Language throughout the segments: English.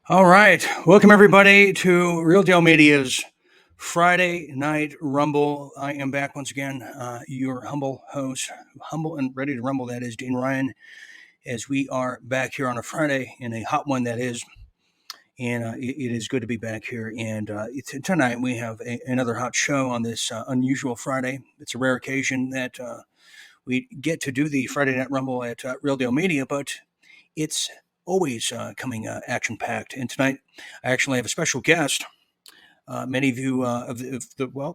All right. Welcome, everybody, to Real Deal Media's Friday Night Rumble. I am back once again, your humble host, humble and ready to rumble, that is Dean Ryan, as we are back here on a Friday and a hot one that is. And it is good to be back here. And tonight we have another hot show on this unusual Friday. It's a rare occasion that we get to do the Friday Night Rumble at Real Deal Media, but it's always coming action packed. And tonight, I actually have a special guest. Many of you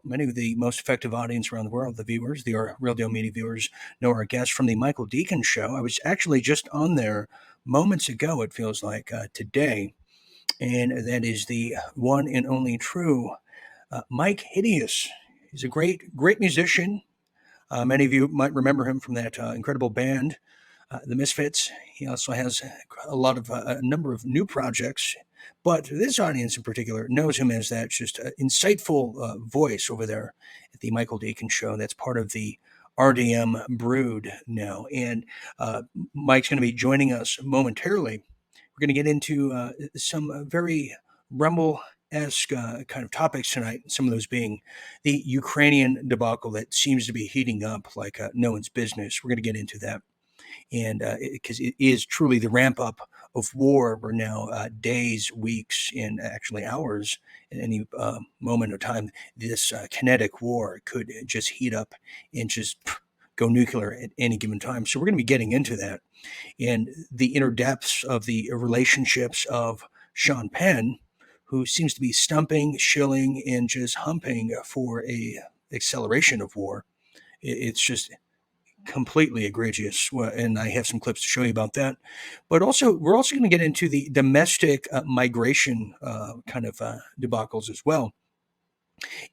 many of the most effective audience around the world, the viewers, the Real Deal Media viewers, know our guest from the Michael Decon show. I was actually just on there moments ago. It feels like today, and that is the one and only true Myke Hideous. He's a great musician. Many of you might remember him from that incredible band, the Misfits. He also has a number of new projects, but this audience in particular knows him as that just insightful voice over there at the Michael Decon show. That's part of the RDM brood now, and Mike's going to be joining us momentarily. We're going to get into some very Rumble-esque kind of topics tonight. Some of those being the Ukrainian debacle that seems to be heating up like no one's business. We're going to get into that, and because it is truly the ramp up of war. We're now days, weeks, and actually hours at any moment of time. This kinetic war could just heat up and just go nuclear at any given time. So we're going to be getting into that and the inner depths of the relationships of Sean Penn, who seems to be stumping, shilling, and just humping for a acceleration of war. It's just completely egregious, and I have some clips to show you about that. But also, we're also going to get into the domestic migration kind of debacles as well.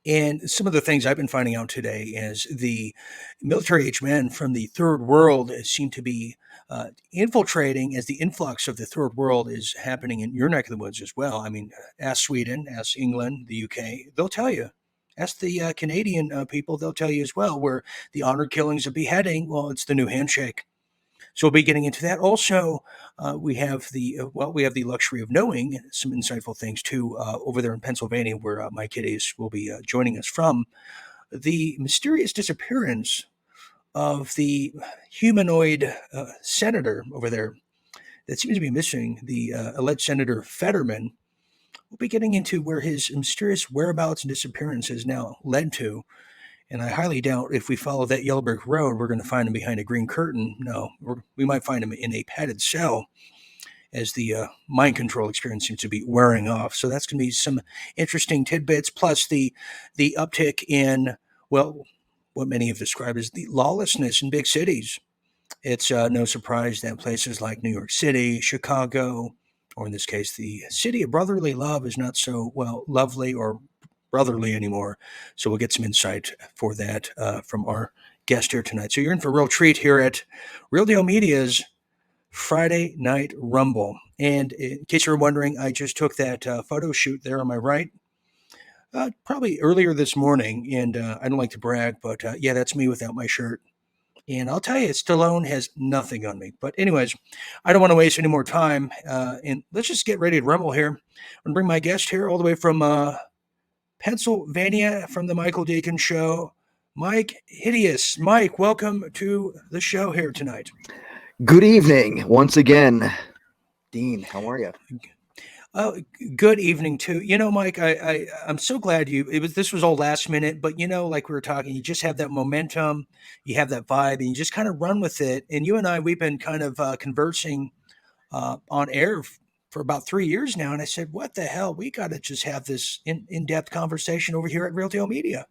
And some of the things I've been finding out today is the military-age men from the third world seem to be infiltrating as the influx of the third world is happening in your neck of the woods as well. I mean, ask Sweden, ask England, the UK, they'll tell you. Ask the Canadian people, they'll tell you as well, where the honored killings of beheading, well, it's the new handshake. So we'll be getting into that. Also, we have the luxury of knowing some insightful things too over there in Pennsylvania, where Myke Hideous will be joining us from. The mysterious disappearance of the humanoid senator over there that seems to be missing, the alleged Senator Fetterman. We'll be getting into where his mysterious whereabouts and disappearance has now led to. And I highly doubt if we follow that yellow brick road, we're going to find him behind a green curtain. No, we might find him in a padded cell as the mind control experience seems to be wearing off. So that's going to be some interesting tidbits, plus the uptick in, well, what many have described as the lawlessness in big cities. It's no surprise that places like New York City, Chicago, or in this case, the city of brotherly love is not so, well, lovely or brotherly anymore. So we'll get some insight for that from our guest here tonight. So you're in for a real treat here at Real Deal Media's Friday Night Rumble. And in case you're wondering, I just took that photo shoot there on my right, probably earlier this morning. And I don't like to brag, but yeah, that's me without my shirt. And I'll tell you, Stallone has nothing on me. But anyways, I don't want to waste any more time. And let's just get ready to rumble here. I'm going to bring my guest here all the way from Pennsylvania from the Michael Decon show, Myke Hideous. Myke, welcome to the show here tonight. Good evening once again, Dean. How are you? Good evening too. You know, Myke, I'm so glad this was all last minute, but you know, like we were talking, you just have that momentum, you have that vibe, and you just kind of run with it. And you and I, we've been kind of conversing on air for about 3 years now. And I said, what the hell? We got to just have this in-depth conversation over here at Real Deal Media.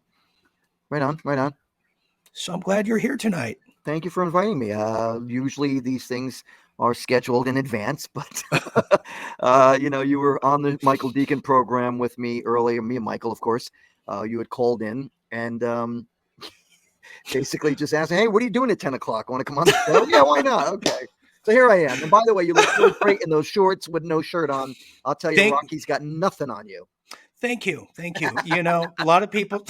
Right on, right on. So I'm glad you're here tonight. Thank you for inviting me. Usually these things are scheduled in advance, but you were on the Michael Decon program with me earlier, me and Michael, of course. You had called in and basically just asked, hey, what are you doing at 10 o'clock? Want to come on the show? Yeah, why not? Okay. So here I am. And by the way, you look really great in those shorts with no shirt on. I'll tell you, Rocky's got nothing on you. Thank you. You know, a lot of people...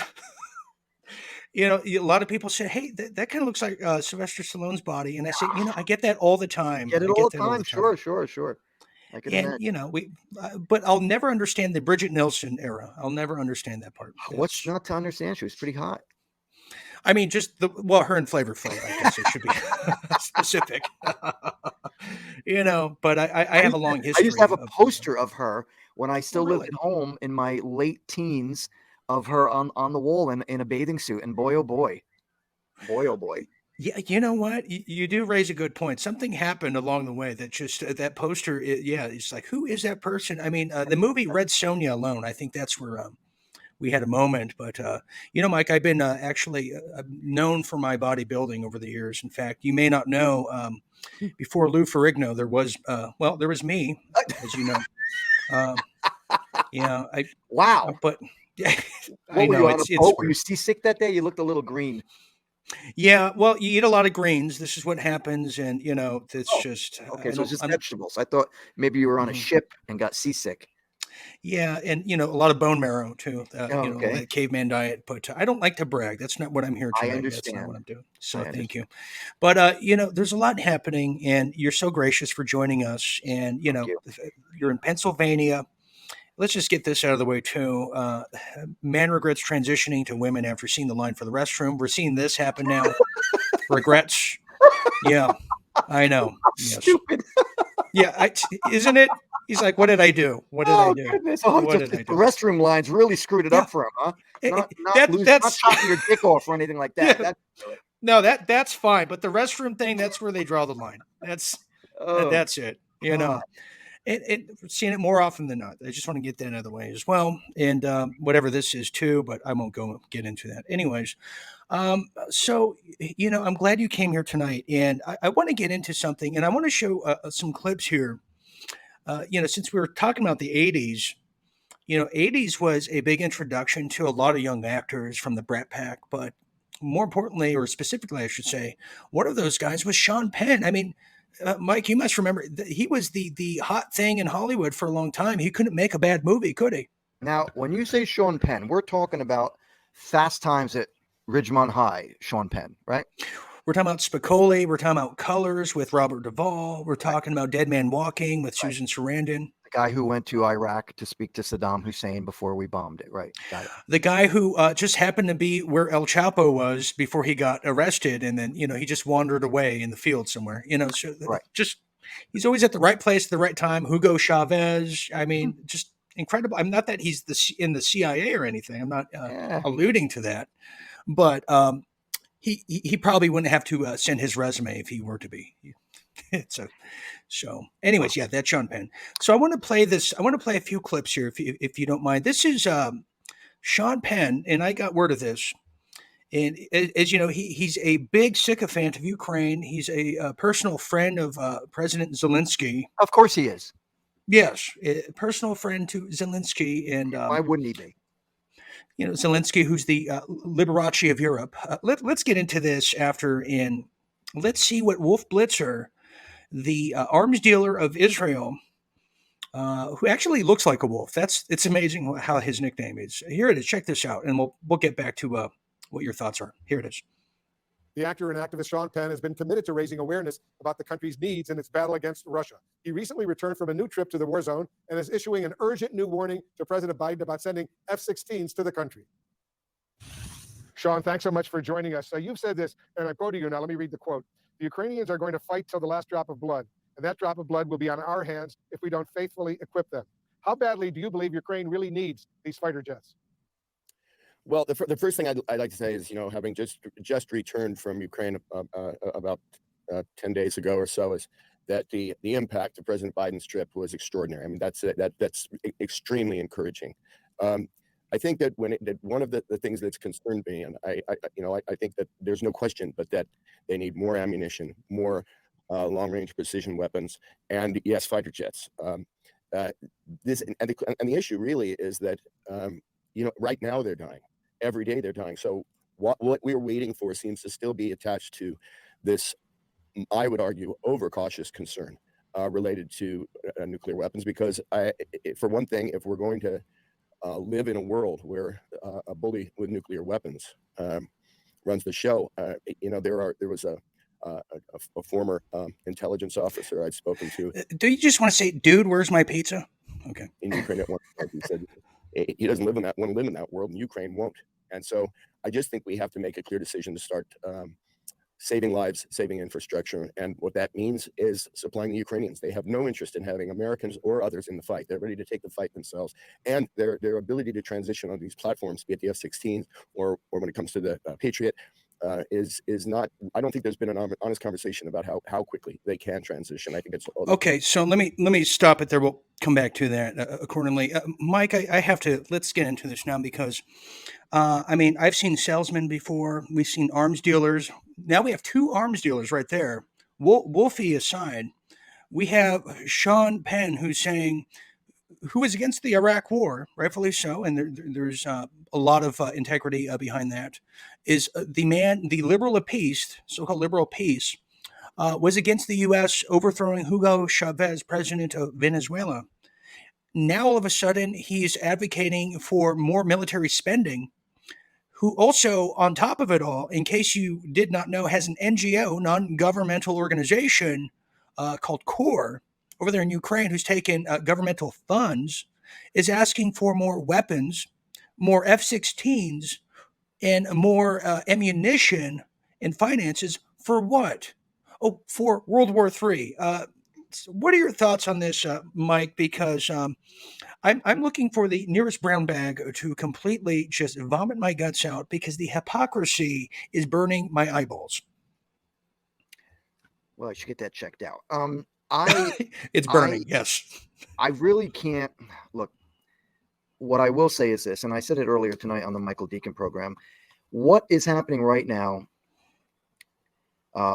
You know, a lot of people say, hey, that kind of looks like Sylvester Stallone's body. And I say, I get that all the time. Get it all the time. Sure. I can And imagine. but I'll never understand the Bridget Nielsen era. I'll never understand that part. What's That's, not to understand? She was pretty hot. I mean, just her and Flavor Flav. I guess it should be specific. But I have a long I used to have history a of. poster of her when I Oh, still lived really? at home in my late teens of her on the wall in a bathing suit. And boy, oh boy, boy, oh boy. Yeah, you know what? You do raise a good point. Something happened along the way that just that poster. Yeah, it's like, who is that person? I mean, the movie Red Sonja alone. I think that's where we had a moment. But Mike, I've been actually known for my bodybuilding over the years. In fact, you may not know. Before Lou Ferrigno, there was me, as you know. Um, yeah, Wow. but I What were know you on a it's boat? Were you seasick that day? You looked a little green. yeah. Well, you eat a lot of greens. This is what happens, and it's Oh, just okay. I So it's don't. just I'm vegetables. I thought maybe you were on a mhm. ship and got seasick. Yeah, and a lot of bone marrow too. Oh, okay. That caveman diet. But I don't like to brag. That's not what I'm here I tonight. That's not what understand. I'm doing. I So thank you. understand. But there's a lot happening, and you're so gracious for joining us. And Thank you. you're in Pennsylvania. Let's just get this out of the way too. Man regrets transitioning to women after seeing the line for the restroom. We're seeing this happen now. Regrets. Yeah, I know. Yes. Stupid. Yeah. Isn't it? He's like, what did I do? What did I Oh do? goodness. Oh, What just did I the do? restroom lines really screwed it Yeah. up for him, huh? Not That's chopping your dick off or anything like that. yeah. That's No, that's fine. But the restroom thing, that's where they draw the line. oh That's it. God. Seeing it more often than not. I just want to get that out of the way as well. And whatever this is too, but I won't get into that. Anyways, so I'm glad you came here tonight, and I want to get into something, and I want to show some clips here. Since we were talking about the '80s, 80s was a big introduction to a lot of young actors from the Brat Pack, but more importantly, or specifically, I should say, one of those guys was Sean Penn. I mean, Mike, you must remember he was the hot thing in Hollywood for a long time. He couldn't make a bad movie, could he? Now, when you say Sean Penn, we're talking about Fast Times at Ridgemont High, Sean Penn, right? We're talking about Spicoli. We're talking about Colors with Robert Duvall. We're Right, talking about Dead Man Walking with right. Susan Sarandon. The guy who went to Iraq to speak to Saddam Hussein before we bombed it, right? Got it. The guy who just happened to be where El Chapo was before he got arrested, and then he just wandered away in the field somewhere. Right. Just he's always at the right place at the right time. Hugo Chavez. I Hmm. mean, just incredible. I'm not that he's in the CIA or anything. I'm not Yeah. alluding to that, but he probably wouldn't have to send his resume if he were to be. Anyways, yeah, that's Sean Penn. So I want to play this. I want to play a few clips here, if you don't mind. This is Sean Penn, and I got word of this. And as you know, he's a big sycophant of Ukraine. He's a personal friend of President Zelensky. Of course he is. Yes, a personal friend to Zelensky, and Why wouldn't he be? Zelensky, who's the Liberace of Europe. Let's get into this after, and let's see what Wolf Blitzer, the arms dealer of Israel, who actually looks like a wolf. It's amazing how his nickname is. Here it is. Check this out, and we'll get back to what your thoughts are. Here it is. The actor and activist Sean Penn has been committed to raising awareness about the country's needs in its battle against Russia. He recently returned from a new trip to the war zone and is issuing an urgent new warning to President Biden about sending F-16s to the country. Sean, thanks so much for joining us. You've said this, and I'm quoting you now. Let me read the quote. The Ukrainians are going to fight till the last drop of blood, and that drop of blood will be on our hands if we don't faithfully equip them. How badly do you believe Ukraine really needs these fighter jets? Well, the first thing I'd like to say is, having just returned from Ukraine about 10 days ago or so, is that the impact of President Biden's trip was extraordinary. I mean, that's extremely encouraging. I think that one of the things that's concerned me, and I think that there's no question, but that they need more ammunition, more long-range precision weapons, and yes, fighter jets. The issue really is that right now they're dying. Every day they're dying. So what we're waiting for seems to still be attached to this, I would argue, overcautious concern related to nuclear weapons. Because for one thing, if we're going to live in a world where a bully with nuclear weapons runs the show, there was a former intelligence officer I'd spoken to Do you just want to say, dude, where's my pizza? Okay. in Ukraine at one point. He said he doesn't want to live in that world, and Ukraine won't. And so I just think we have to make a clear decision to start saving lives, saving infrastructure. And what that means is supplying the Ukrainians. They have no interest in having Americans or others in the fight. They're ready to take the fight themselves. And their ability to transition on these platforms, be it the F-16 or when it comes to the Patriot, is not. I don't think there's been an honest conversation about how quickly they can transition. I think it's okay. So let me stop it there. We'll come back to that accordingly. Myke, I have to, let's get into this now because I mean, I've seen salesmen before. We've seen arms dealers. Now we have two arms dealers right there. Wolfie aside, we have Sean Penn who's saying, who is against the Iraq War, rightfully so, and there's a lot of integrity behind that, is the liberal of peace, so-called liberal of peace, was against the U.S. overthrowing Hugo Chavez, president of Venezuela. Now, all of a sudden, he's advocating for more military spending, who also, on top of it all, in case you did not know, has an NGO, non-governmental organization called CORE, over there in Ukraine, who's taken governmental funds, is asking for more weapons, more F-16s, and more ammunition and finances for what? Oh, for World War III. What are your thoughts on this, Myke? Because I'm looking for the nearest brown bag to completely just vomit my guts out because the hypocrisy is burning my eyeballs. Well, I should get that checked out. It's burning, yes. I really can't look. What I will say is this, and I said it earlier tonight on the Michael Decon program. What is happening right now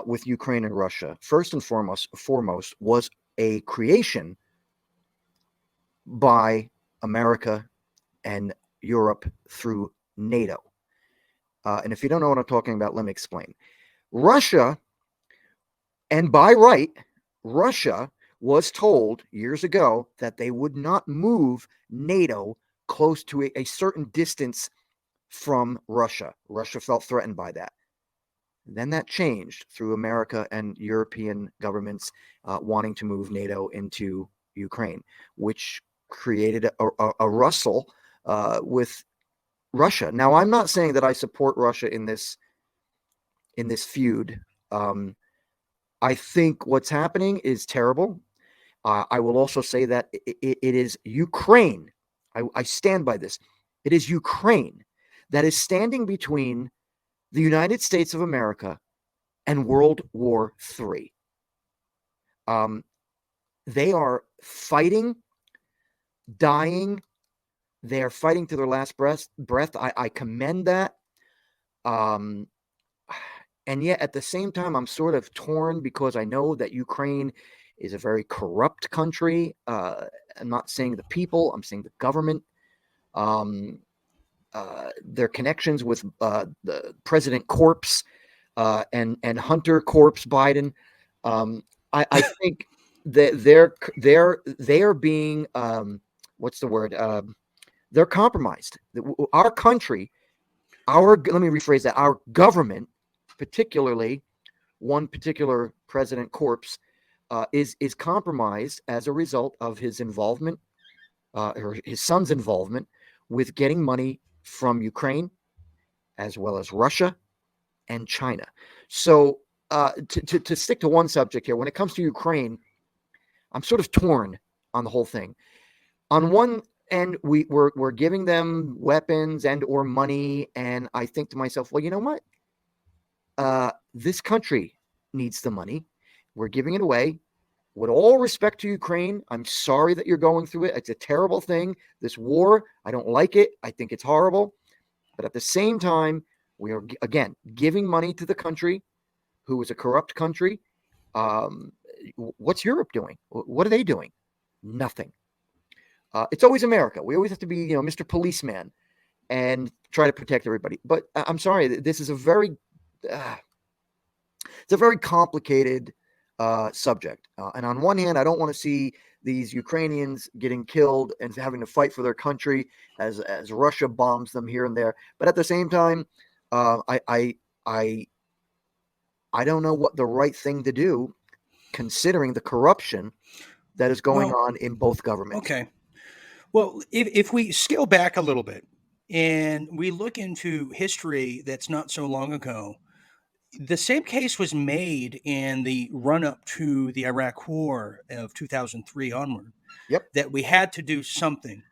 with Ukraine and Russia, first and foremost, was a creation by America and Europe through NATO. And if you don't know what I'm talking about, let me explain. Russia, and by right, Russia was told years ago that they would not move NATO close to a certain distance from Russia. Russia felt threatened by that. Then that changed through America and European governments wanting to move NATO into Ukraine, which created a rustle with Russia. Now, I'm not saying that I support Russia in this feud. I think what's happening is terrible. I will also say that it is Ukraine. I stand by this. It is Ukraine that is standing between the United States of America and World War III. They are fighting, dying. They are fighting to their last breath. I commend that. And yet at the same time, I'm sort of torn because I know that Ukraine is a very corrupt country. I'm not saying the people, I'm saying the government. Their connections with the President Corpse and Hunter Corpse Biden. I think that they are being what's the word? They're compromised. Our country, let me rephrase that. Our government, particularly one particular President Corpse, is compromised as a result of his involvement, or his son's involvement, with getting money from Ukraine, as well as Russia and China. So to stick to one subject here, when it comes to Ukraine, I'm sort of torn on the whole thing. On one end, we're giving them weapons and or money, and I think to myself, well, you know what? This country needs the money. We're giving it away. With all respect to Ukraine, I'm sorry that you're going through it. It's a terrible thing. This war, I don't like it. I think it's horrible. But at the same time, we are, again, giving money to the country who is a corrupt country. What's Europe doing? What are they doing? Nothing. It's always America. We always have to be, Mr. Policeman and try to protect everybody. But I'm sorry, this is a very complicated subject. And on one hand, I don't want to see these Ukrainians getting killed and having to fight for their country as Russia bombs them here and there. But at the same time, I I don't know what the right thing to do, considering the corruption that is going on in both governments. Okay. Well, if we scale back a little bit and we look into history that's not so long ago, the same case was made in the run up to the Iraq War of 2003 onward. Yep. That we had to do something.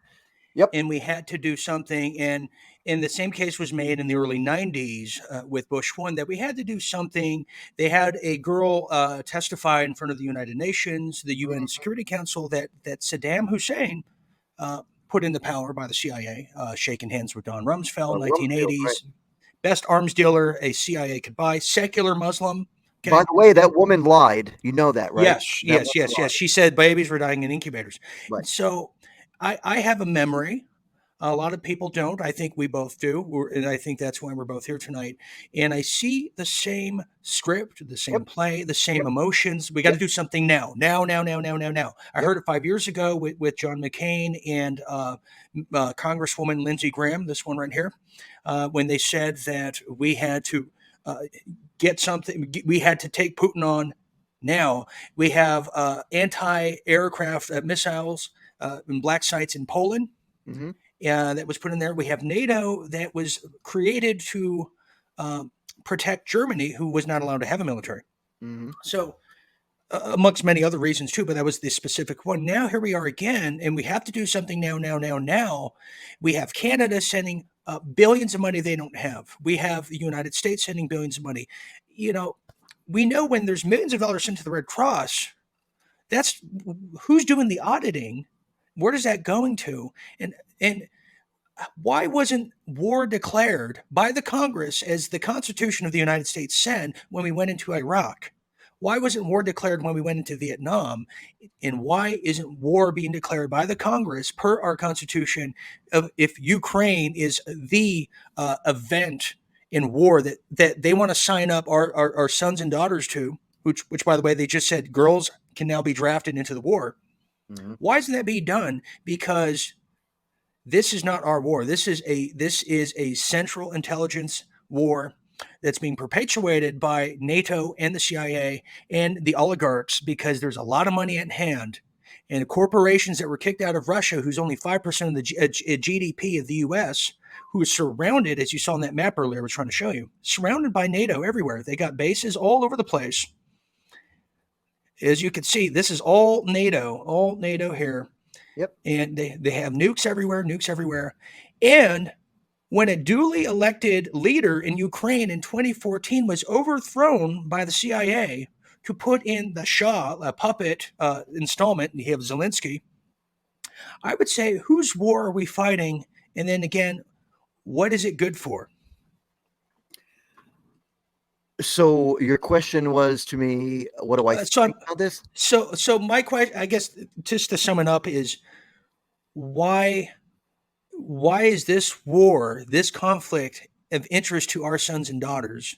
Yep. And we had to do something. And the same case was made in the early 90s with Bush 1 that we had to do something. They had a girl testify in front of the United Nations, the UN Security Council, that Saddam Hussein put into power by the CIA, shaking hands with Don Rumsfeld, 1980s. Right. Best arms dealer a CIA could buy, secular Muslim. Okay. By the way, that woman lied. You know that, right? Yes. She said babies were dying in incubators. Right. So I have a memory. A lot of people don't. I think we both do. And I think that's why we're both here tonight. And I see the same script, the same play, the same emotions. We got to do something now. Now. I heard it 5 years ago with John McCain and Congresswoman Lindsey Graham, this one right here, when they said that we had to get something, we had to take Putin on now. We have anti-aircraft missiles and black sites in Poland. Mm-hmm. That was put in there. We have NATO that was created to protect Germany, who was not allowed to have a military. Mm-hmm. So, amongst many other reasons too, but that was the specific one. Now here we are again, and we have to do something now. We have Canada sending billions of money they don't have. We have the United States sending billions of money. You know, we know when there's millions of dollars sent to the Red Cross, that's who's doing the auditing. Where is that going to? And why wasn't war declared by the Congress, as the Constitution of the United States said, when we went into Iraq? Why wasn't war declared when we went into Vietnam? And why isn't war being declared by the Congress per our Constitution if Ukraine is the event in war that they want to sign up our sons and daughters to, which by the way, they just said girls can now be drafted into the war. Mm-hmm. Why isn't that being done? Because this is not our war. This is a Central Intelligence war that's being perpetuated by NATO and the CIA and the oligarchs, because there's a lot of money at hand. And the corporations that were kicked out of Russia, who's only 5% of the GDP of the U.S., who is surrounded, as you saw in that map earlier I was trying to show you, surrounded by NATO everywhere. They got bases all over the place. As you can see, this is all NATO here. Yep. And they have nukes everywhere. And when a duly elected leader in Ukraine in 2014 was overthrown by the CIA to put in the Shah, a puppet installment, and you have Zelensky, I would say, whose war are we fighting? And then again, what is it good for? So your question was to me, what do I think about this? So my question, I guess, just to sum it up, is why is this war, this conflict, of interest to our sons and daughters?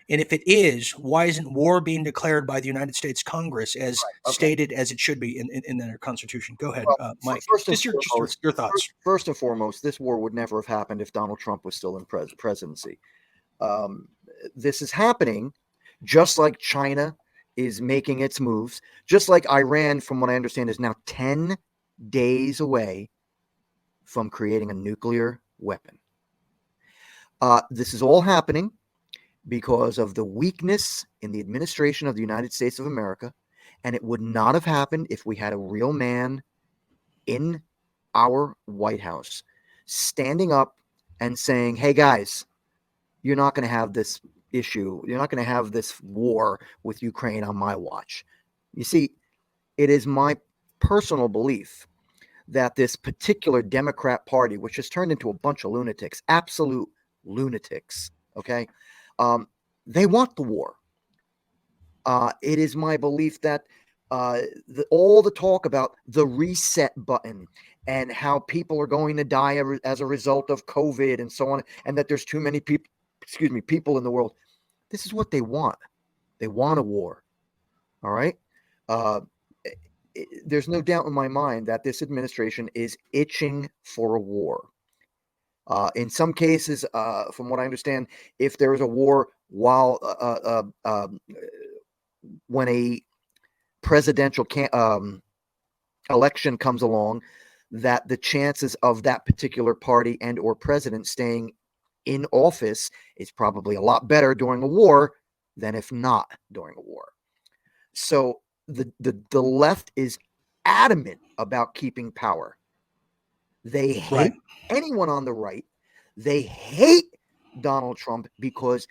And if it is, why isn't war being declared by the United States Congress as stated as it should be in their Constitution? Go ahead, Mike. Just your thoughts. First and foremost, this war would never have happened if Donald Trump was still in presidency. This is happening just like China is making its moves, just like Iran, from what I understand, is now 10 days away from creating a nuclear weapon. This is all happening because of the weakness in the administration of the United States of America, and it would not have happened if we had a real man in our White House standing up and saying, hey guys, you're not going to have this issue. You're not going to have this war with Ukraine on my watch. You see, it is my personal belief that this particular Democrat Party, which has turned into a bunch of lunatics, absolute lunatics, okay, they want the war. It is my belief that all the talk about the reset button and how people are going to die as a result of COVID and so on, and that there's too many people in the world. This is what they want. They want a war. All right. There's no doubt in my mind that this administration is itching for a war. In some cases, from what I understand, if there is a war while when a presidential election comes along, that the chances of that particular party and or president staying in office is probably a lot better during a war than if not during a war. So the left is adamant about keeping power. They hate Right. anyone on the right. They hate Donald Trump because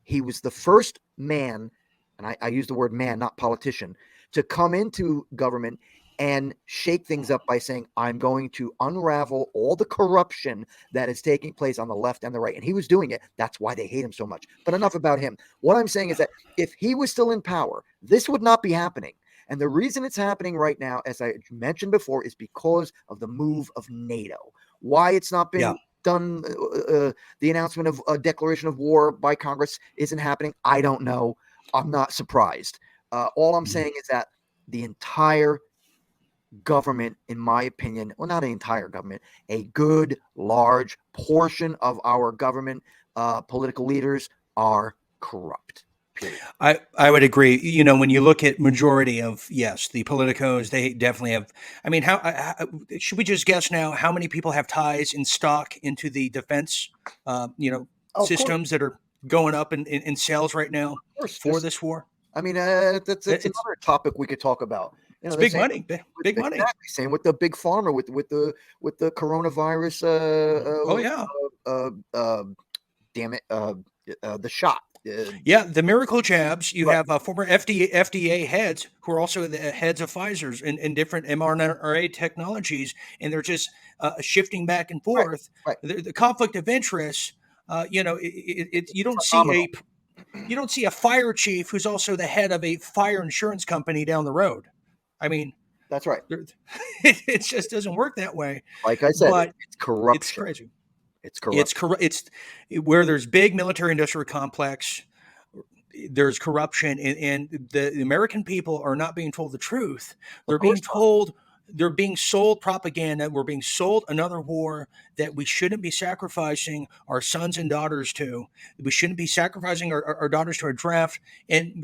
he was the first man, and I use the word man, not politician, to come into government and shake things up by saying, I'm going to unravel all the corruption that is taking place on the left and the right. And he was doing it. That's why they hate him so much. But enough about him. What I'm saying is that if he was still in power, this would not be happening. And the reason it's happening right now, as I mentioned before, is because of the move of NATO. Why it's not been done, the announcement of a declaration of war by Congress isn't happening, I don't know. I'm not surprised. All I'm saying is that the entire government, in my opinion, well, not the entire government, a good large portion of our government, political leaders are corrupt. Period. I would agree. You know, when you look at majority of, yes, the politicos, they definitely have. I mean, how should we just guess now how many people have ties in stock into the defense, systems that are going up in sales right now for this war? I mean, that's another topic we could talk about. You know, it's big money, big money. Exactly. Same with the big pharma with the coronavirus. Damn it, the shot. The miracle jabs. You have former FDA heads who are also the heads of Pfizer's in different mRNA technologies, and they're just shifting back and forth. Right. The conflict of interest. You don't see a fire chief who's also the head of a fire insurance company down the road. I mean, that's right. It just doesn't work that way. Like I said, but it's corruption. It's crazy. It's corrupt. It's where there's big military-industrial complex. There's corruption, and the American people are not being told the truth. They're being told. They're being sold propaganda. We're being sold another war that we shouldn't be sacrificing our sons and daughters to. We shouldn't be sacrificing our daughters to a draft. And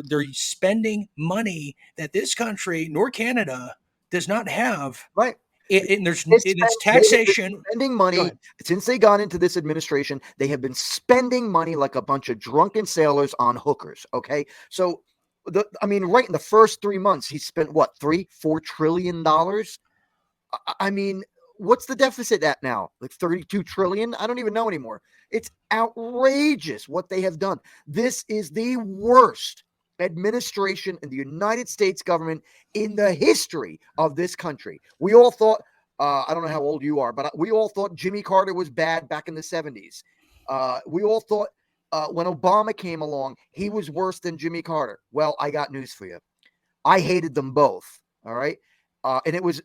they're spending money that this country nor Canada does not have. Right. And it's taxation. Spending money since they got into this administration. They have been spending money like a bunch of drunken sailors on hookers. Okay, so right in the first 3 months, he spent what, $3-4 trillion. I mean, what's the deficit at now? Like 32 trillion? I don't even know anymore. It's outrageous what they have done. This is the worst administration in the United States government in the history of this country. We all thought, I don't know how old you are, but we all thought Jimmy Carter was bad back in the 70s. We all thought when Obama came along, he was worse than Jimmy Carter. Well, I got news for you. I hated them both. All right. And it was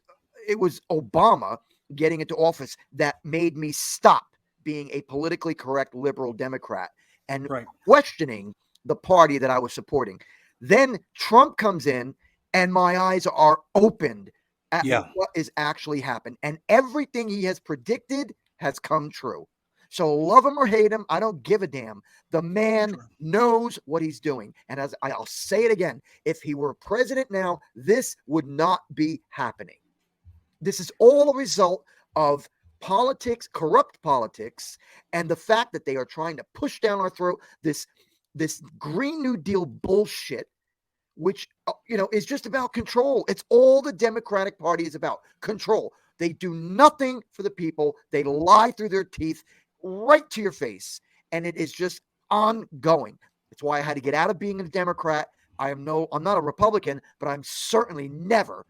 Obama getting into office that made me stop being a politically correct liberal Democrat and questioning the party that I was supporting. Then Trump comes in and my eyes are opened at what is actually happened. And everything he has predicted has come true. So love him or hate him, I don't give a damn. The man knows what he's doing. And as I'll say it again, if he were president now, this would not be happening. This is all a result of politics, corrupt politics, and the fact that they are trying to push down our throat this Green New Deal bullshit, which, is just about control. It's all the Democratic Party is about, control. They do nothing for the people. They lie through their teeth right to your face. And it is just ongoing. It's why I had to get out of being a Democrat. I'm not a Republican, but I'm certainly never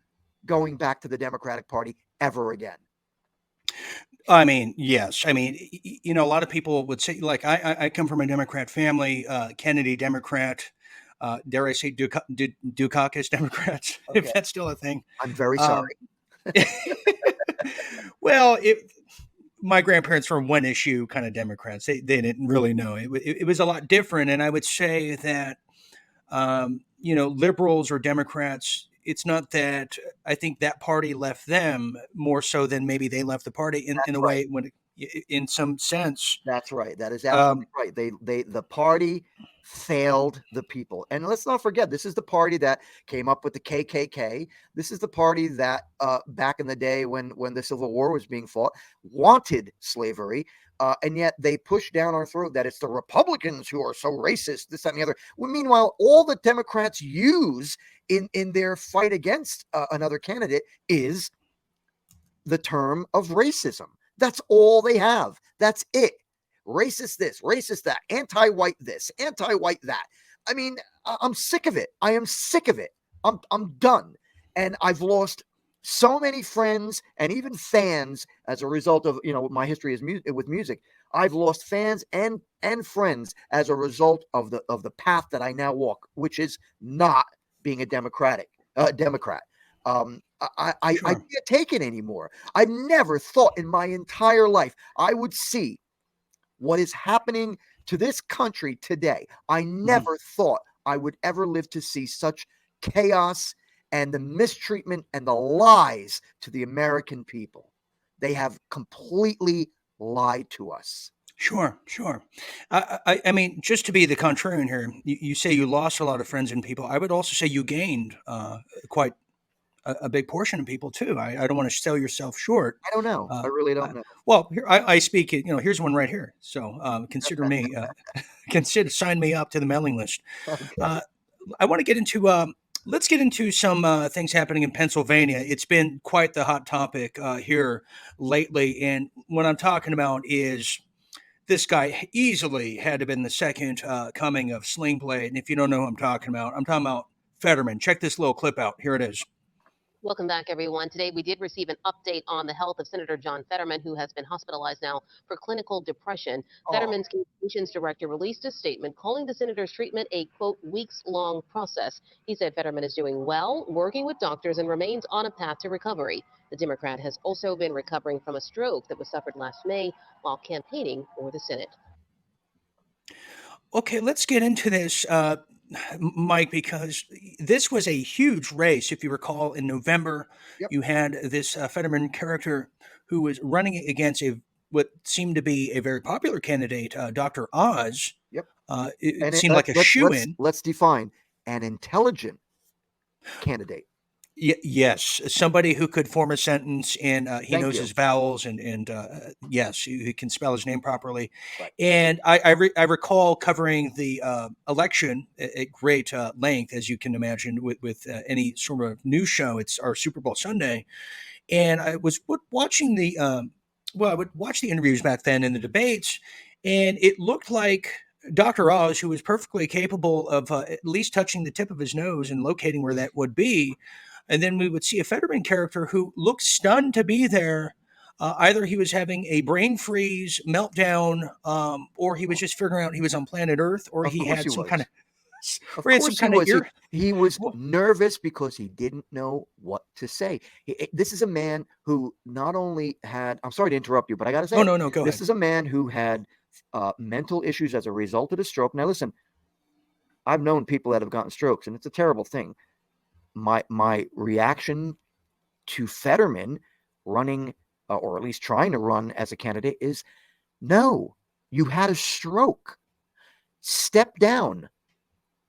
going back to the Democratic Party ever again. I mean, yes. I mean, a lot of people would say, like, I come from a Democrat family, Kennedy Democrat, dare I say Dukakis Democrats, if that's still a thing. I'm very sorry. Well, my grandparents were one issue kind of Democrats. They didn't really know. It was a lot different. And I would say that, liberals or Democrats, it's not that I think that party left them more so than maybe they left the party in a way when in some sense. That's right. That is absolutely right. The party failed the people. And let's not forget, this is the party that came up with the KKK. This is the party that back in the day when the Civil War was being fought, wanted slavery. And yet they push down our throat that it's the Republicans who are so racist, this, that, and the other. Well, meanwhile, all the Democrats use in their fight against another candidate is the term of racism. That's all they have. That's it. Racist this, racist that, anti-white this, anti-white that. I mean, I'm sick of it. I am sick of it. I'm done. And I've lost so many friends and even fans as a result of, my history is with music. I've lost fans and friends as a result of the path that I now walk, which is not being a Democrat. I can't take it anymore. I never thought in my entire life I would see what is happening to this country today. I never thought I would ever live to see such chaos and the mistreatment and the lies to the American people. They have completely lied to us. Sure. I mean, just to be the contrarian here, you say you lost a lot of friends and people. I would also say you gained quite a big portion of people too. I don't want to sell yourself short. I don't know. I really don't know. Well, here I speak. Here's one right here. So consider me. Sign me up to the mailing list. Okay. I want to get into. Let's get into some things happening in Pennsylvania. It's been quite the hot topic here lately, and what I'm talking about is this guy easily had to have been the second coming of Sling Blade. And if you don't know who I'm talking about Fetterman. Check this little clip out. Here it is. Welcome back, everyone. Today, we did receive an update on the health of Senator John Fetterman, who has been hospitalized now for clinical depression. Fetterman's communications director released a statement calling the senator's treatment a, quote, weeks-long process. He said Fetterman is doing well, working with doctors, and remains on a path to recovery. The Democrat has also been recovering from a stroke that was suffered last May while campaigning for the Senate. Okay, let's get into this, Mike, because this was a huge race. If you recall, in November, you had this Fetterman character who was running against what seemed to be a very popular candidate, Dr. Oz. Yep. It seemed like a shoo-in. Let's define an intelligent candidate. Yes, somebody who could form a sentence and he Thank knows you. his vowels and yes, he can spell his name properly. Right. And I recall covering the election at great length, as you can imagine, with any sort of news show. It's our Super Bowl Sunday, and I was watching I would watch the interviews back then and the debates, and it looked like Dr. Oz, who was perfectly capable of at least touching the tip of his nose and locating where that would be. And then we would see a Fetterman character who looked stunned to be there. Either he was having a brain freeze, meltdown, or he was just figuring out he was on planet Earth, or he had some kind of. Of course he was. He was nervous because he didn't know what to say. This is a man who not only had. I'm sorry to interrupt you, but I got to say. Oh, no, go ahead. This is a man who had mental issues as a result of the stroke. Now, listen, I've known people that have gotten strokes, and it's a terrible thing. My reaction to Fetterman running, or at least trying to run as a candidate, is no. You had a stroke. Step down.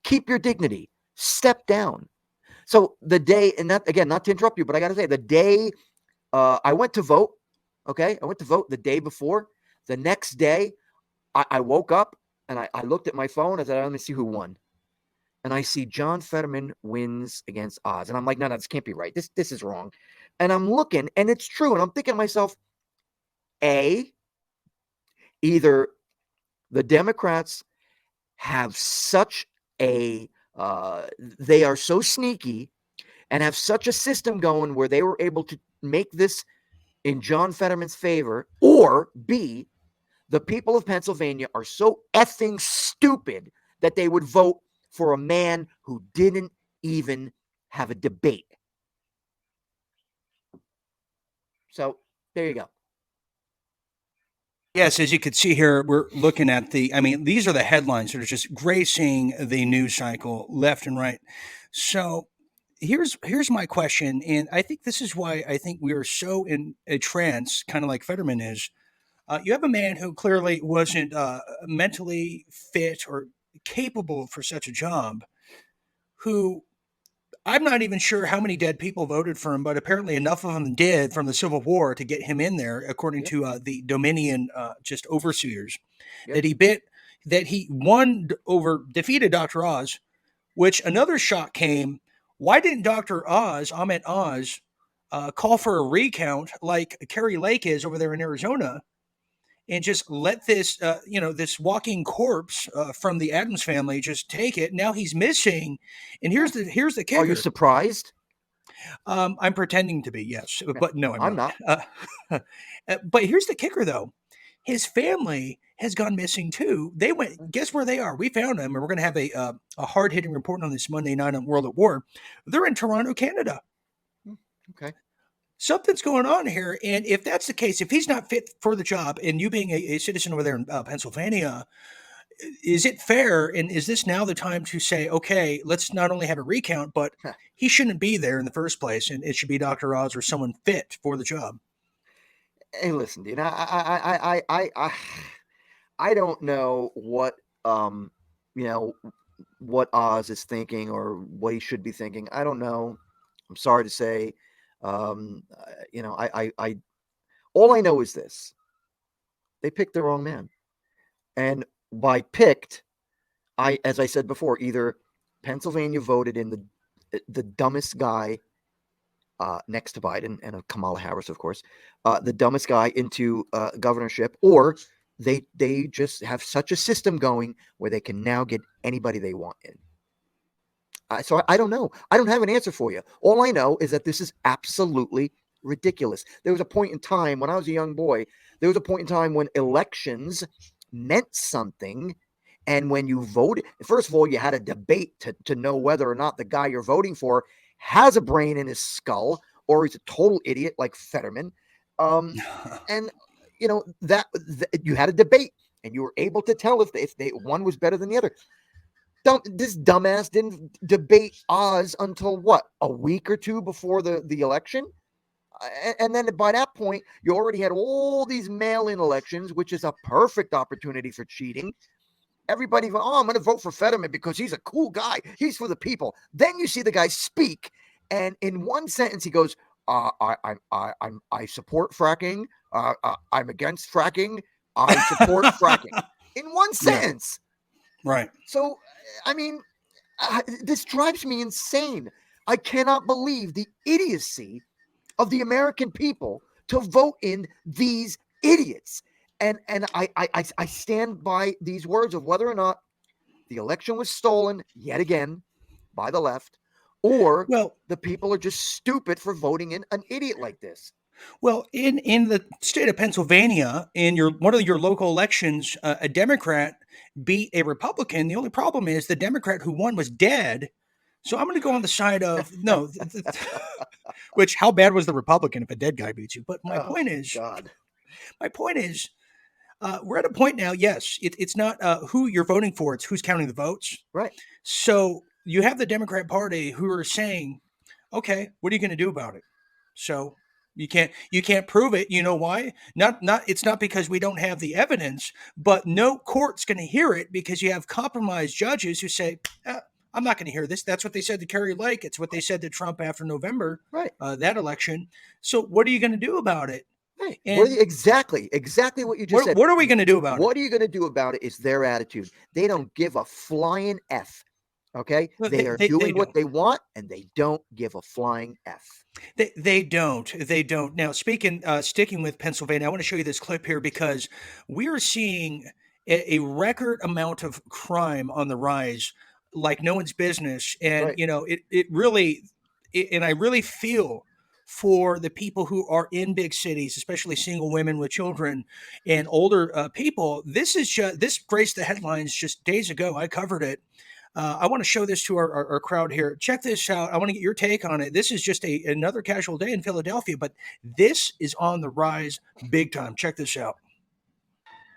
Keep your dignity. Step down. So the day, and that again, not to interrupt you, but I got to say, the day I went to vote, okay, I went to vote the day before. The next day, I woke up and I looked at my phone. I said, let me see who won. And I see John Fetterman wins against Oz. And I'm like, no, this can't be right. This is wrong. And I'm looking, and it's true. And I'm thinking to myself, either the Democrats have such they are so sneaky and have such a system going where they were able to make this in John Fetterman's favor, or B, the people of Pennsylvania are so effing stupid that they would vote for a man who didn't even have a debate. So there you go. Yes, as you can see here, we're looking at these are the headlines that are just gracing the news cycle left and right. So here's my question, and I think this is why I think we are so in a trance, kind of like Fetterman is, You have a man who clearly wasn't mentally fit or capable for such a job, who I'm not even sure how many dead people voted for him, but apparently enough of them did from the Civil War to get him in there, according Yep. to the Dominion just overseers, Yep. that he won over, defeated Dr. Oz, which another shock came. Why didn't Dr. Oz, Ahmet Oz, call for a recount like Kerry Lake is over there in Arizona, and just let this, this walking corpse from the Adams family just take it? Now he's missing, and here's the kicker. Are you surprised? I'm pretending to be, yes, but no, I'm not. But here's the kicker, though. His family has gone missing too. They went. Guess where they are? We found them, and we're going to have a hard hitting report on this Monday night on World at War. They're in Toronto, Canada. Okay. Something's going on here, and if that's the case, if he's not fit for the job, and you being a citizen over there in Pennsylvania, is it fair? And is this now the time to say, okay, let's not only have a recount, but he shouldn't be there in the first place, and it should be Dr. Oz or someone fit for the job? Hey, listen, dude. I don't know what what Oz is thinking or what he should be thinking. I don't know. I'm sorry to say. I all I know is this: they picked the wrong man, and by picked, as I said before, either Pennsylvania voted in the dumbest guy next to Biden and Kamala Harris, of course, the dumbest guy into governorship, or they just have such a system going where they can now get anybody they want in. So I don't know. I don't have an answer for you. All I know is that this is absolutely ridiculous. There was a point in time when I was a young boy, there was a point in time when elections meant something. And when you voted, first of all, you had a debate to know whether or not the guy you're voting for has a brain in his skull or he's a total idiot like Fetterman. And, that you had a debate and you were able to tell if one was better than the other. This dumbass didn't debate Oz until what, a week or two before the election? And then by that point, you already had all these mail-in elections, which is a perfect opportunity for cheating. Everybody, I'm going to vote for Fetterman because he's a cool guy. He's for the people. Then you see the guy speak, and in one sentence he goes, I support fracking. I'm against fracking. I support fracking. In one sentence. Yeah. Right. So, I mean, this drives me insane. I cannot believe the idiocy of the American people to vote in these idiots. And I stand by these words of whether or not the election was stolen yet again by the left, or the people are just stupid for voting in an idiot like this. Well, in the state of Pennsylvania, in one of your local elections, a Democrat beat a Republican. The only problem is the Democrat who won was dead. So I'm going to go on the side of no. Which, how bad was the Republican if a dead guy beats you? But my point is, we're at a point now. Yes, it's not who you're voting for; it's who's counting the votes. Right. So you have the Democrat Party who are saying, "Okay, what are you going to do about it?" So you can't prove it. You know why? It's not because we don't have the evidence, but no court's going to hear it because you have compromised judges who say, I'm not going to hear this. That's what they said to Kerry Lake. It's what they said to Trump after November, right? That election. So what are you going to do about it? Right. Exactly what you just said. What are we going to do about it? What are you going to do about it is their attitude. They don't give a flying F. Okay? They are doing what they want, and they don't give a flying F. They don't. Now, sticking with Pennsylvania, I want to show you this clip here because we are seeing a record amount of crime on the rise like no one's business. And, it really, and I really feel for the people who are in big cities, especially single women with children and older people. This graced the headlines just days ago. I covered it. I want to show this to our crowd here. Check this out. I want to get your take on it. This is just another casual day in Philadelphia, but this is on the rise big time. Check this out.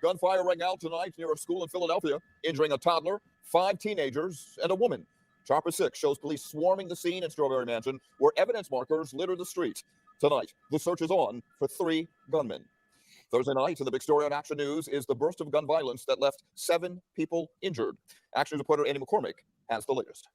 Gunfire rang out tonight near a school in Philadelphia, injuring a toddler, 5 teenagers, and a woman. Chopper 6 shows police swarming the scene in Strawberry Mansion, where evidence markers litter the street. Tonight, the search is on for 3 gunmen. Thursday night, and the big story on Action News is the burst of gun violence that left 7 people injured. Action News reporter Andy McCormick has the latest.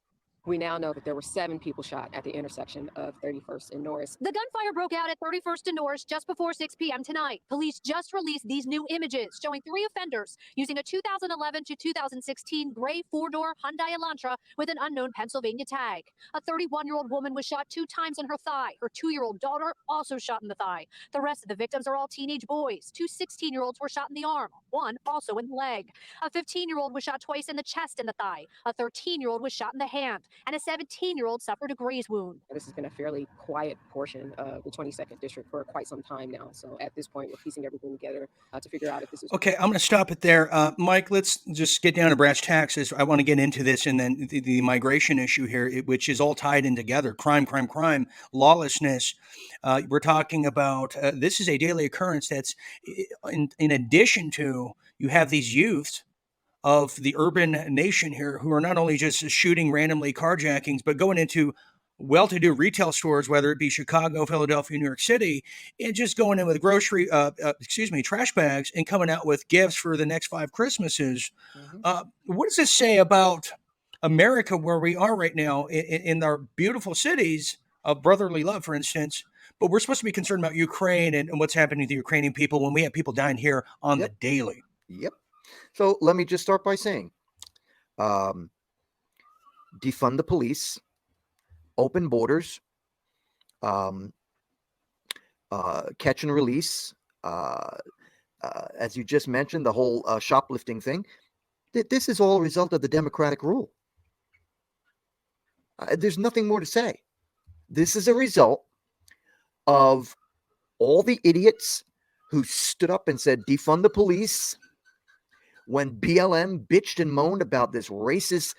We now know that there were 7 people shot at the intersection of 31st and Norris. The gunfire broke out at 31st and Norris just before 6 p.m. tonight. Police just released these new images showing 3 offenders using a 2011 to 2016 gray 4-door Hyundai Elantra with an unknown Pennsylvania tag. A 31-year-old woman was shot 2 times in her thigh. Her 2-year-old daughter also shot in the thigh. The rest of the victims are all teenage boys. 2 16-year-olds were shot in the arm, 1 also in the leg. A 15-year-old was shot twice in the chest and the thigh. A 13-year-old was shot in the hand. And a 17-year-old suffered a graze wound. This has been a fairly quiet portion of the 22nd District for quite some time now. So at this point, we're piecing everything together to figure out if this is... Okay, I'm going to stop it there. Mike, let's just get down to brass tacks. I want to get into this and then the migration issue here, which is all tied in together. Crime, lawlessness. We're talking about, this is a daily occurrence that's in addition to, you have these youth of the urban nation here who are not only just shooting randomly carjackings, but going into well-to-do retail stores, whether it be Chicago, Philadelphia, New York City, and just going in with trash bags and coming out with gifts for the next 5 Christmases. What does this say about America, where we are right now in our beautiful cities of brotherly love, for instance? But we're supposed to be concerned about Ukraine and what's happening to the Ukrainian people when we have people dying here on the daily. Yep. So let me just start by saying, defund the police, open borders, catch and release, as you just mentioned, the whole shoplifting thing. This is all a result of the democratic rule. There's nothing more to say. This is a result of all the idiots who stood up and said, defund the police, when BLM bitched and moaned about this racist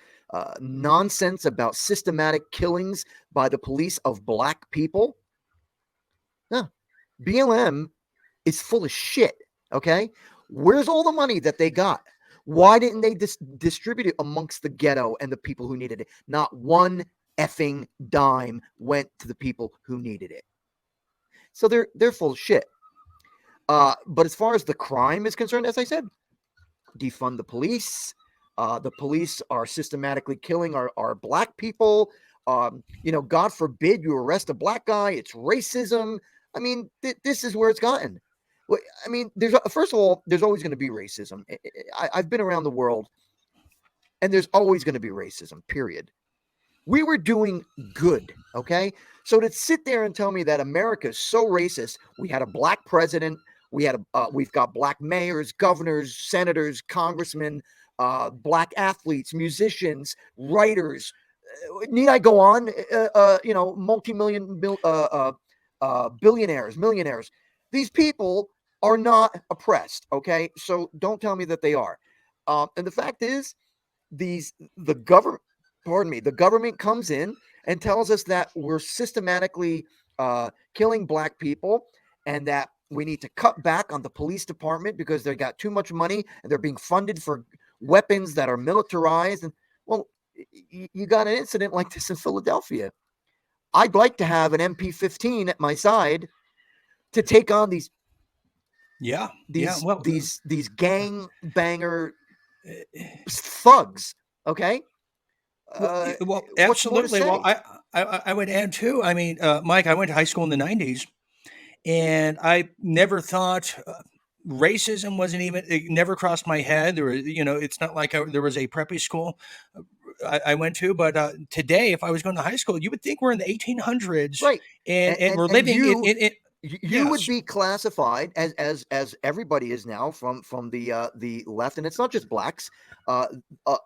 nonsense about systematic killings by the police of black people. No, BLM is full of shit, okay? Where's all the money that they got? Why didn't they distribute it amongst the ghetto and the people who needed it? Not one effing dime went to the people who needed it. So they're full of shit. But as far as the crime is concerned, as I said, defund the police. The police are systematically killing our black people. God forbid you arrest a black guy. It's racism. I mean, this is where it's gotten. I mean, first of all, there's always going to be racism. I've been around the world, and there's always going to be racism, period. We were doing good, okay? So to sit there and tell me that America is so racist, we had a black president, we've got black mayors, governors, senators, congressmen, black athletes, musicians, writers. Need I go on? Multi-million billionaires, millionaires. These people are not oppressed, okay? So don't tell me that they are. And the fact is, the government comes in and tells us that we're systematically killing black people and that we need to cut back on the police department because they got too much money and they're being funded for weapons that are militarized. And well, you got an incident like this in Philadelphia. I'd like to have an MP-15 at my side to take on these gang banger thugs. Okay. Well, absolutely. Well, I would add too. I mean, Mike, I went to high school in the 90s. And I never thought racism it never crossed my head. There was, it's not like there was a preppy school I went to, but today, if I was going to high school, you would think we're in the 1800s, right? And we're living in You would be classified as everybody is now from the left, and it's not just blacks.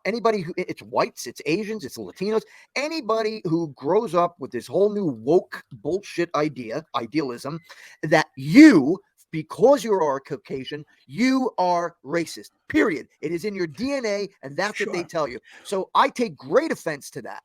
Anybody who it's whites, it's Asians, it's Latinos. Anybody who grows up with this whole new woke bullshit idealism that because you are Caucasian, you are racist. Period. It is in your DNA, and that's what they tell you. So I take great offense to that.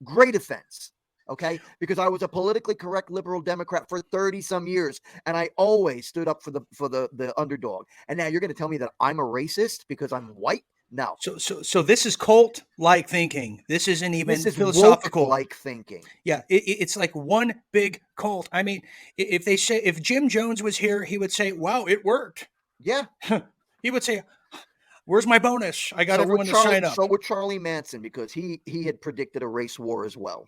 Great offense. Okay, because I was a politically correct liberal Democrat for 30 some years, and I always stood up for the underdog. And now you're going to tell me that I'm a racist because I'm white? No. So this is cult-like thinking. This isn't even This is philosophical. woke-like thinking. Yeah, it's like one big cult. I mean, if Jim Jones was here, he would say, "Wow, it worked." Yeah. He would say, "Where's my bonus? I got So everyone would to Charlie, sign up." so would Charlie Manson, because he had predicted a race war as well.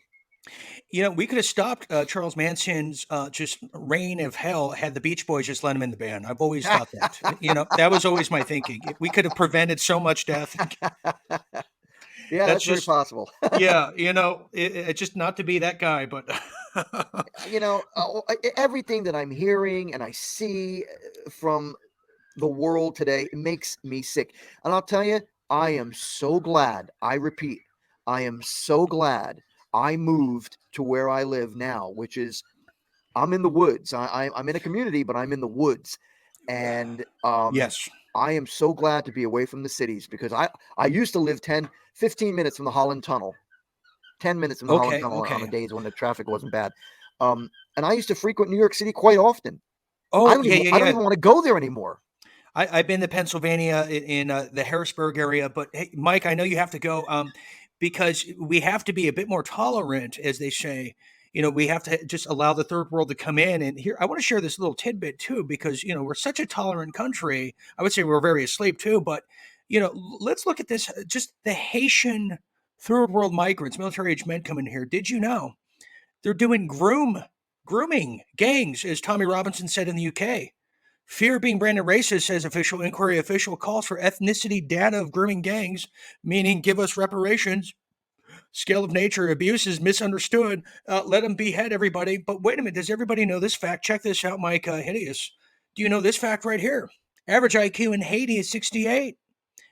You know, we could have stopped Charles Manson's just reign of hell had the Beach Boys just let him in the band. I've always thought that. You know, that was always my thinking. We could have prevented so much death. Yeah, that's very just possible. yeah. You know, it just not to be that guy, but You know, everything that I'm hearing and I see from the world today, it makes me sick. And I'll tell you, I am so glad. I repeat, I am so glad I moved to where I live now, which is I'm in the woods. I'm in a community, but I'm in the woods, and yes. I am so glad to be away from the cities, because I used to live 15 minutes from the Holland Tunnel, 10 minutes from the Holland Okay. Tunnel on the Okay. days when the traffic wasn't bad. And I used to frequent New York City quite often. I Oh, don't yeah, even, yeah, I don't yeah. even want to go there anymore. I've been to Pennsylvania in the Harrisburg area, but hey, Mike, I know you have to go because we have to be a bit more tolerant, as they say. You know, we have to just allow the third world to come in. And here, I want to share this little tidbit too, because, you know, we're such a tolerant country. I would say we're very asleep too, but, you know, let's look at this. Just the Haitian third world migrants, military age men coming here. Did you know they're doing grooming gangs, as Tommy Robinson said in the UK? Fear of being branded racist, says official inquiry. Official calls for ethnicity data of grooming gangs, meaning give us reparations. Scale of nature, abuse is misunderstood. Let them behead everybody. But wait a minute, does everybody know this fact? Check this out, Myke Hideous. Do you know this fact right here? Average IQ in Haiti is 68.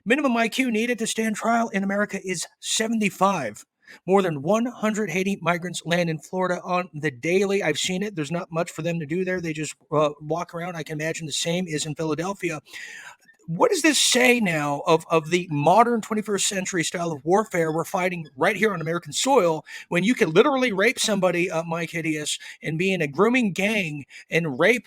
Minimum IQ needed to stand trial in America is 75. More than 100 Haiti migrants land in Florida on the daily. I've seen it. There's not much for them to do there. They just walk around. I can imagine the same is in Philadelphia. What does this say now of the modern 21st century style of warfare we're fighting right here on American soil, when you can literally rape somebody, Myke Hideous, and be in a grooming gang and rape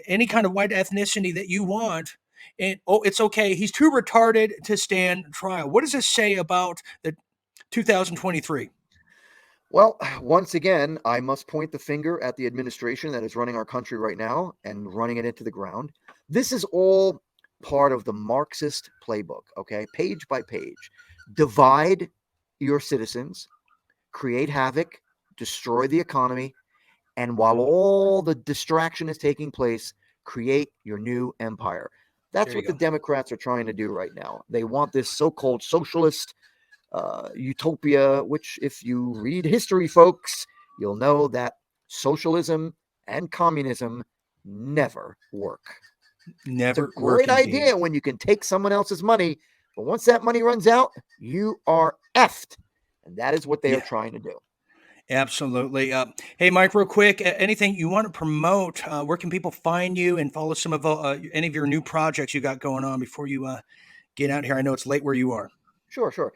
any kind of white ethnicity that you want? And oh, it's okay. He's too retarded to stand trial. What does this say about the 2023? Well, once again, I must point the finger at the administration that is running our country right now and running it into the ground. This is all part of the Marxist playbook, okay? Page by page. Divide your citizens, create havoc, destroy the economy, and while all the distraction is taking place, create your new empire. That's There you what the go. Democrats are trying to do right now. They want this so-called socialist utopia, which, if you read history, folks, you'll know that socialism and communism never work. It's a Never great work indeed. idea when you can take someone else's money, but once that money runs out, you are effed. And that is what they are Yeah. trying to do. Absolutely. Hey, Mike, real quick, anything you want to promote? Where can people find you and follow some of any of your new projects you got going on before you get out here? I know it's late where you are. Sure.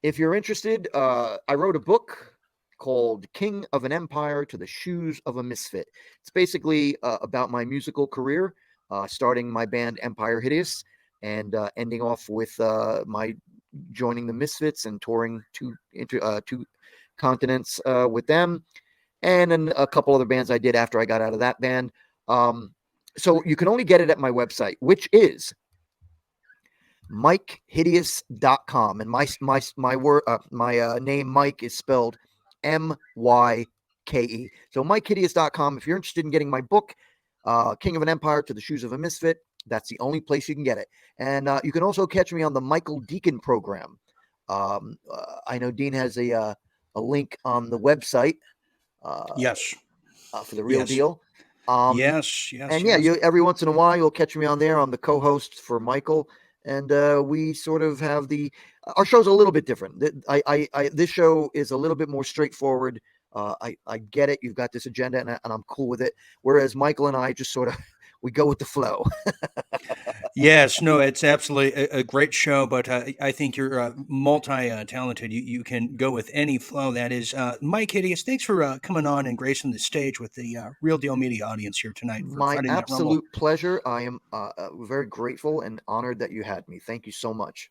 If you're interested, I wrote a book called King of an Empire to the Shoes of a Misfit. It's basically about my musical career, starting my band Empire Hideous and ending off with my joining the Misfits and touring two continents with them, and then a couple other bands I did after I got out of that band. So you can only get it at my website, which is MykeHideous.com, and my name Myke is spelled M-Y-K-E. So MykeHideous.com. If you're interested in getting my book, King of an Empire to the Shoes of a Misfit, that's the only place you can get it. And you can also catch me on the Michael Decon program. I know Dean has a link on the website. Yes. For the Real Yes. Deal. Yes. And yeah, every once in a while you'll catch me on there. I'm the co-host for Michael, and we sort of have our show's a little bit different. This show is a little bit more straightforward. I get it. You've got this agenda, and I'm cool with it. Whereas Michael and I just sort of we go with the flow. Yes, no, it's absolutely a great show, but I think you're multi-talented. You can go with any flow. That is, Myke Hideous, thanks for coming on and gracing the stage with the Real Deal Media audience here tonight for My Friday Night Rumble. absolute pleasure. I am very grateful and honored that you had me. Thank you so much.